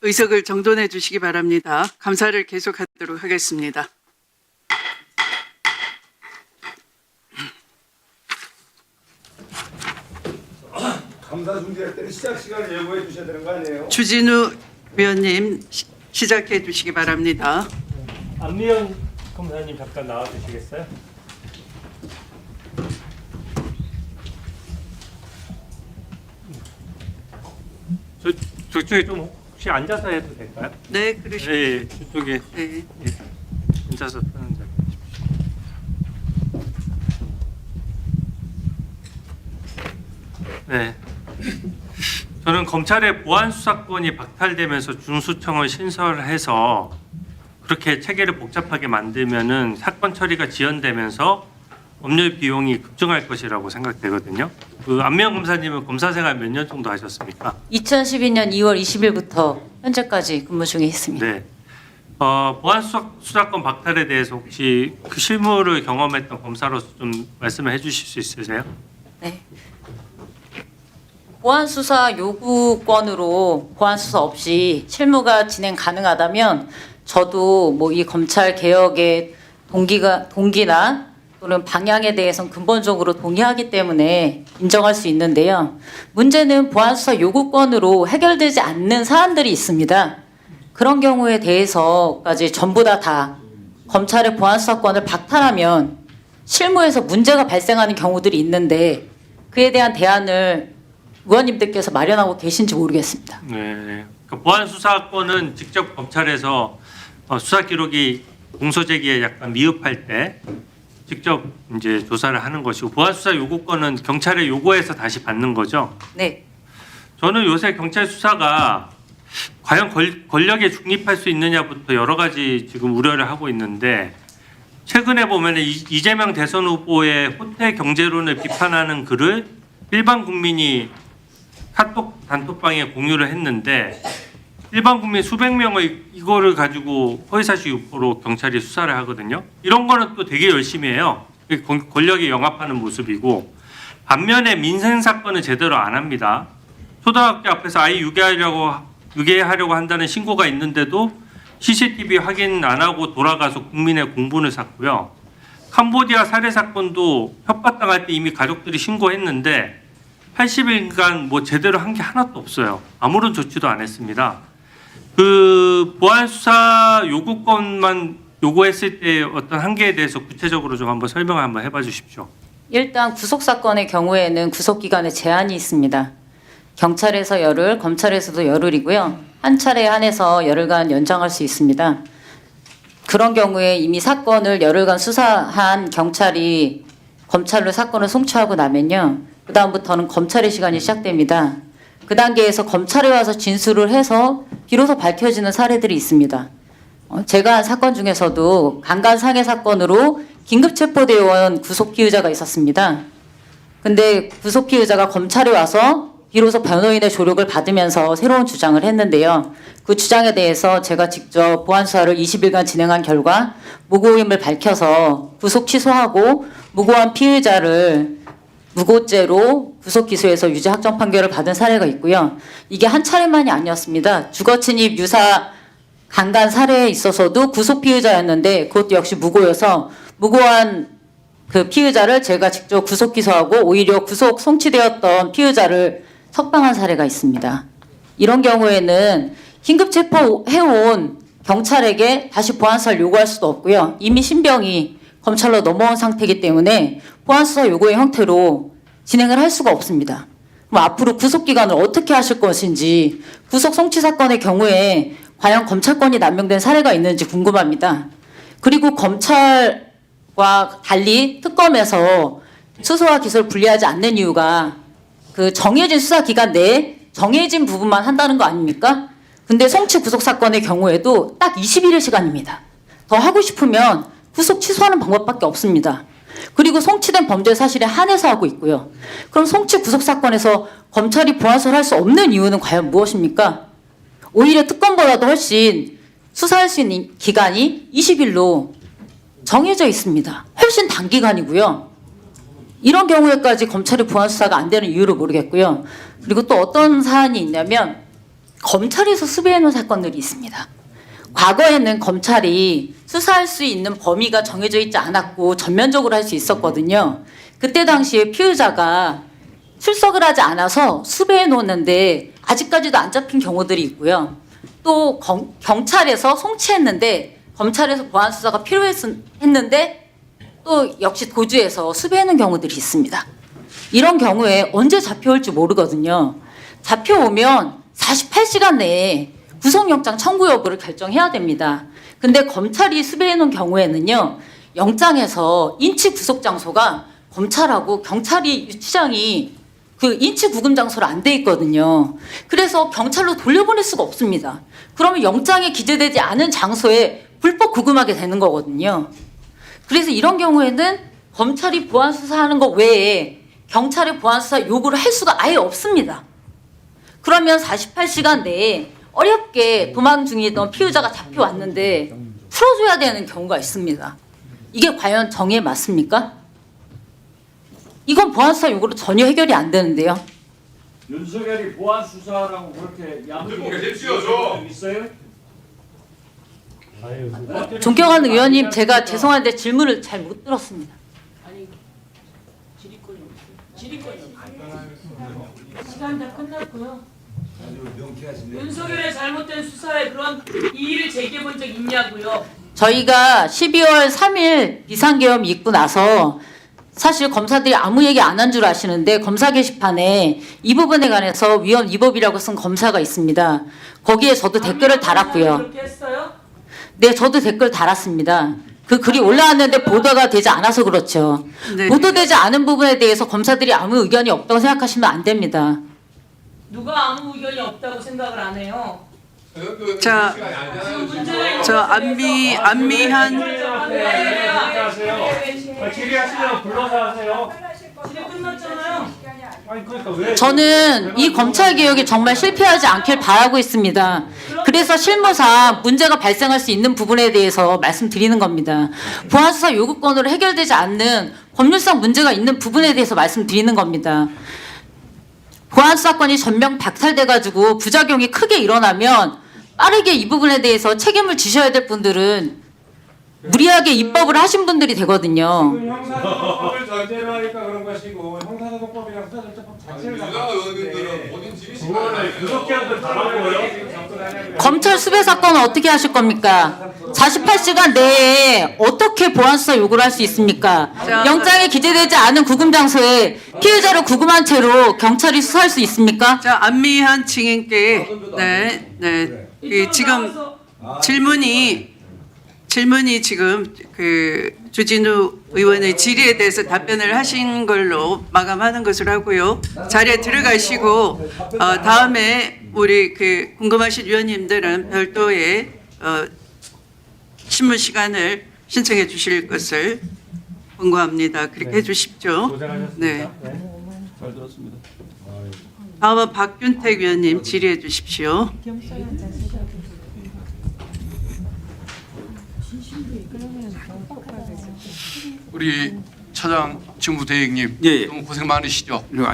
의석을 정돈해 주시기 바랍니다. 감사를 계속하도록 하겠습니다. 감사 중지할 때는 시작 시간을 예고해 주셔야 되는 거 아니에요? 주진우 위원님 시작해 주시기 바랍니다. 안미연 검사님 잠깐 나와 주시겠어요? 저쪽에 좀 혹시 앉아서 해도 될까요? 네, 그러시죠. 네, 저쪽에 네. 앉아서 하는데. 네. 저는 검찰의 보안 수사권이 박탈되면서 중수청을 신설해서 그렇게 체계를 복잡하게 만들면은 사건 처리가 지연되면서 법률 비용이 급증할 것이라고 생각되거든요. 그 안미연 검사님은 검사 생활 몇 년 정도 하셨습니까? 2012년 2월 20일부터 현재까지 근무 중에 있습니다. 네. 보안 수사권 박탈에 대해서 혹시 그 실무를 경험했던 검사로서 좀 말씀을 해주실 수 있으세요? 네. 보안 수사 요구권으로 보안 수사 없이 실무가 진행 가능하다면 저도 뭐 이 검찰 개혁의 동기나 또는 방향에 대해서는 근본적으로 동의하기 때문에 인정할 수 있는데요. 문제는 보안 수사 요구권으로 해결되지 않는 사안들이 있습니다. 그런 경우에 대해서까지 전부 다 검찰의 보안 수사권을 박탈하면 실무에서 문제가 발생하는 경우들이 있는데 그에 대한 대안을 의원님들께서 마련하고 계신지 모르겠습니다. 네. 그 보안 수사권은 직접 검찰에서 수사 기록이 공소 제기에 약간 미흡할 때 직접 이제 조사를 하는 것이고 보안 수사 요구권은 경찰에 요구해서 다시 받는 거죠. 네. 저는 요새 경찰 수사가 과연 권력에 중립할 수 있느냐부터 여러 가지 지금 우려를 하고 있는데 최근에 보면 이재명 대선 후보의 호텔 경제론을 비판하는 글을 일반 국민이 카톡 단톡방에 공유를 했는데 일반 국민 수백 명의 이거를 가지고 허위사실 유포로 경찰이 수사를 하거든요. 이런 거는 또 되게 열심히 해요. 권력에 영합하는 모습이고 반면에 민생 사건은 제대로 안 합니다. 초등학교 앞에서 아이 유괴하려고 한다는 신고가 있는데도 CCTV 확인 안 하고 돌아가서 국민의 공분을 샀고요. 캄보디아 살해 사건도 협박당할 때 이미 가족들이 신고했는데 80일간 뭐 제대로 한 게 하나도 없어요. 아무런 조치도 안 했습니다. 그 보안 수사 요구권만 요구했을 때 어떤 한계에 대해서 구체적으로 좀 한번 설명을 한번 해봐 주십시오. 일단 구속 사건의 경우에는 구속 기간에 제한이 있습니다. 경찰에서 열흘, 검찰에서도 열흘이고요. 한 차례에 한해서 열흘간 연장할 수 있습니다. 그런 경우에 이미 사건을 열흘간 수사한 경찰이 검찰로 사건을 송치하고 나면요. 그 다음부터는 검찰의 시간이 시작됩니다. 그 단계에서 검찰에 와서 진술을 해서 비로소 밝혀지는 사례들이 있습니다. 제가 한 사건 중에서도 강간상해 사건으로 긴급 체포되어 온 구속 피의자가 있었습니다. 근데 구속 피의자가 검찰에 와서 비로소 변호인의 조력을 받으면서 새로운 주장을 했는데요. 그 주장에 대해서 제가 직접 보안 수사를 20일간 진행한 결과 무고임을 밝혀서 구속 취소하고 무고한 피의자를 무고죄로 구속 기소해서 유죄 확정 판결을 받은 사례가 있고요. 이게 한 차례만이 아니었습니다. 주거침입 유사 강간 사례에 있어서도 구속 피의자였는데 그것도 역시 무고여서 무고한 그 피의자를 제가 직접 구속 기소하고 오히려 구속 송치되었던 피의자를 석방한 사례가 있습니다. 이런 경우에는 긴급 체포해온 경찰에게 다시 보안수사를 요구할 수도 없고요. 이미 신병이 검찰로 넘어온 상태이기 때문에 보안수사 요구의 형태로 진행을 할 수가 없습니다. 그럼 앞으로 구속기간을 어떻게 하실 것인지 구속 송치 사건의 경우에 과연 검찰권이 남용된 사례가 있는지 궁금합니다. 그리고 검찰과 달리 특검에서 수사와 기소를 분리하지 않는 이유가 그 정해진 수사 기간 내에 정해진 부분만 한다는 거 아닙니까? 근데 송치 구속 사건의 경우에도 딱 21일 시간입니다. 더 하고 싶으면 구속 취소하는 방법밖에 없습니다. 그리고 송치된 범죄 사실에 한해서 하고 있고요. 그럼 송치 구속 사건에서 검찰이 보안수사를 할 수 없는 이유는 과연 무엇입니까? 오히려 특검보다도 훨씬 수사할 수 있는 기간이 20일로 정해져 있습니다. 훨씬 단기간이고요. 이런 경우에까지 검찰이 보안 수사가 안 되는 이유를 모르겠고요. 그리고 또 어떤 사안이 있냐면 검찰에서 수배해 놓은 사건들이 있습니다. 과거에는 검찰이 수사할 수 있는 범위가 정해져 있지 않았고 전면적으로 할 수 있었거든요. 그때 당시에 피의자가 출석을 하지 않아서 수배해 놓았는데 아직까지도 안 잡힌 경우들이 있고요. 또 경찰에서 송치했는데 검찰에서 보안 수사가 필요했는데 또 역시 도주해서 수배해 놓은 경우들이 있습니다. 이런 경우에 언제 잡혀올지 모르거든요. 잡혀오면 48시간 내에 구속영장 청구 여부를 결정해야 됩니다. 근데 검찰이 수배해 놓은 경우에는요, 영장에서 인치 구속 장소가 검찰하고 경찰이 유치장이 그 인치 구금 장소로 안 돼 있거든요. 그래서 경찰로 돌려보낼 수가 없습니다. 그러면 영장에 기재되지 않은 장소에 불법 구금하게 되는 거거든요. 그래서 이런 경우에는 검찰이 보안 수사하는 것 외에 경찰의 보안 수사 요구를 할 수가 아예 없습니다. 그러면 48시간 내에 어렵게 도망 중이던 피의자가 잡혀왔는데 풀어줘야 되는 경우가 있습니다. 이게 과연 정의에 맞습니까? 이건 보안수사 요구로 전혀 해결이 안 되는데요. 윤석열이 보안 수사라고 그렇게 야무지게 있어요? 존경하는 의원님, 제가 죄송한데 질문을 잘 못 들었습니다. 시간 다 끝났고요. 윤석열의 잘못된 수사에 그런 이의를 제기해 본 적 있냐고요? 저희가 12월 3일 비상계엄이 있고 나서 사실 검사들이 아무 얘기 안 한 줄 아시는데 검사 게시판에 이 부분에 관해서 위헌 위법이라고 쓴 검사가 있습니다. 거기에 저도 댓글을 달았고요. 그렇게 했어요? 네, 저도 댓글 달았습니다. 그 글이 올라왔는데 보도가 되지 않아서 그렇죠. 네. 보도되지 않은 부분에 대해서 검사들이 아무 의견이 없다고 생각하시면 안 됩니다. 누가 아무 의견이 없다고 생각을 안 해요? 자, 지금 문제가 있는 저 안미한 질의하시려고 불러서 하세요. 질의 끝났잖아요. 아니 그러니까 왜? 저는 이 검찰 개혁이 정말 실패하지 않길 바라고 있습니다. 그래서 실무상 문제가 발생할 수 있는 부분에 대해서 말씀드리는 겁니다. 보안수사 요구권으로 해결되지 않는 법률상 문제가 있는 부분에 대해서 말씀드리는 겁니다. 보안수사권이 전면 박탈돼가지고 부작용이 크게 일어나면 빠르게 이 부분에 대해서 책임을 지셔야 될 분들은 무리하게 입법을 하신 분들이 되거든요. 지금 형사소송법을 전제로 하니까 그런 것이고 형사소송법이랑 수사절차법 자체를 그거를 구속기한테 달아고요. 검찰 수배 사건은 어떻게 하실 겁니까? 48시간 내에 어떻게 보안수사 요구를 할 수 있습니까? 자, 영장에 기재되지 않은 구금 장소에 피의자를 구금한 채로 경찰이 수사할 수 있습니까? 자 안미한 증인께 지금 질문이 지금 그 주진우 의원의 질의에 대해서 답변을 하신 걸로 마감하는 것으로 하고요. 자리에 들어가시고 다음에 우리 그 궁금하신 위원님들은 별도의 신문 시간을 신청해 주실 것을 권고합니다. 그렇게 해주십시오. 고생하셨습니다. 네. 잘 들었습니다. 다음은 박균택 위원님 질의해 주십시오. 우리 차장 직무대행님 예. 너무 고생 많으시죠? 아닙니다.